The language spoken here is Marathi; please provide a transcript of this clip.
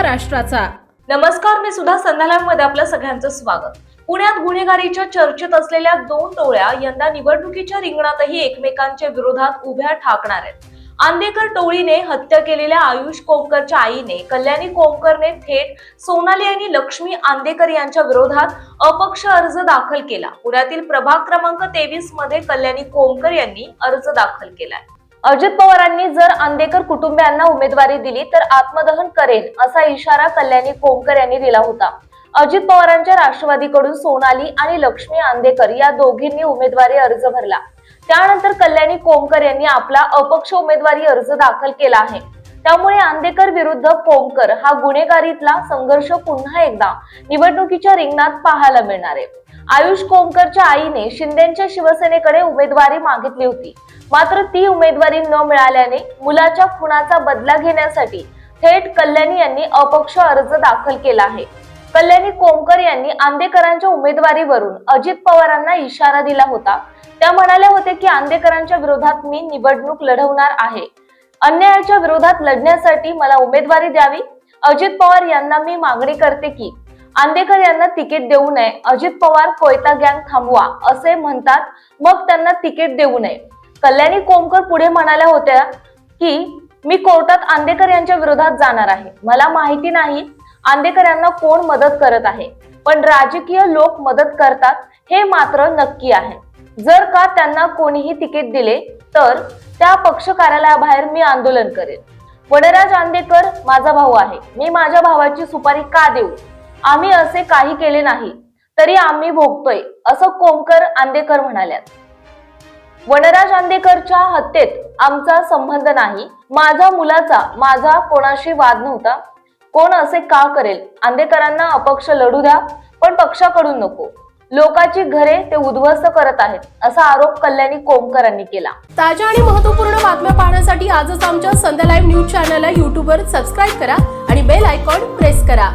महाराष्ट्राचा। नमस्कार, मी सुद्धा संध्याकाळमध्ये आपलं सगळ्यांचं स्वागत। पुण्यात गुन्हेगारीच्या चर्चेत असलेल्या दोन टोळ्या यंदा निवडणुकीच्या रिंगणातही एकमेकांच्या विरोधात उभ्या ठाकणार आहेत। आंदेकर टोळीने हत्या केलेल्या आयुष कोमकरच्या आईने कल्याणी कोमकरने थेट सोनाली आणि लक्ष्मी आंदेकर यांच्या विरोधात अपक्ष अर्ज दाखल केला। पुण्यातील प्रभाग क्रमांक 23 मध्ये कल्याणी कोमकर यांनी अर्ज दाखल केलाय। अजित पवारांनी जर आंदेकर कुटुंबियांना उमेदवारी दिली तर आत्मदहन करेन असा इशारा कल्याणी कोमकर यांनी दिला होता। अजित पवारांच्या राष्ट्रवादीकडून सोनाली आणि लक्ष्मी आंदेकर या दोघींनी उमेदवारी अर्ज भरला। त्यानंतर कल्याणी कोमकर यांनी आपला अपक्ष उमेदवारी अर्ज दाखल केला आहे। त्यामुळे आंदेकर विरुद्ध कोमकर हा गुन्हेगारीतला संघर्ष पुन्हा एकदा निवडणुकीच्या रिंगणात पाहायला मिळणार आहे। आयुष कोमकरच्या आईने शिंदेच्या शिवसेनेकडे उमेदवारी मागितली होती, मात्र ती उमेदवारी न मिळाल्याने मुलाच्या खुनाचा बदला घेण्यासाठी थेट कल्याणी यांनी अपक्ष अर्ज दाखल केला आहे। कल्याणी कोमकर यांनी आंदेकरांच्या उमेदवारीवरून अजित पवारांना इशारा दिला होता। त्या म्हणाल्या होत्या की आंदेकरांच्या विरोधात मी निवडणूक लढवणार आहे। अन्यायाच्या विरोधात लढण्यासाठी मला उमेदवारी द्यावी। अजित पवार यांना मी मागणी करते की आंदेकर यांना तिकीट देऊ नये। अजित पवार कोयता गँग थांबवा असे म्हणतात, मग त्यांना तिकीट देऊ नये। कल्याणी कोमकर पुढे म्हणाल्या होत्या की मी कोर्टात आंदेकर यांच्या विरोधात जाणार आहे। मला माहिती नाही आंदेकर यांना कोण मदत करत आहे, पण राजकीय लोक मदत करतात हे मात्र नक्की आहे। जर का त्यांना कोणीही तिकीट दिले तर त्या पक्ष कार्यालयाबाहेर मी आंदोलन करेन। वनराज आंदेकर माझा भाऊ आहे, मी माझ्या भावाची सुपारी का देऊ? आम्ही असे काही केले नाही तरी आम्ही भोगतोय असं कोमकर आंदेकर म्हणाल्यात। वनराज आंदेकरच्या हत्येत आमचा संबंध नाही। माझा मुलाचा माझा कोणाशी वाद नव्हता। कोण असे का करेल? आंदेकरांना अपक्ष लढू द्या, पण पक्षाकडून नको। लोकांची घरे ते उद्ध्वस्त करत आहेत असा आरोप कल्याणी कोमकरांनी केला। ताज्या आणि महत्त्वपूर्ण बातम्या पाहण्यासाठी आजच आमच्या संध्या लाईव्ह न्यूज चॅनलला YouTube वर सबस्क्राईब करा आणि बेल आयकॉन प्रेस करा।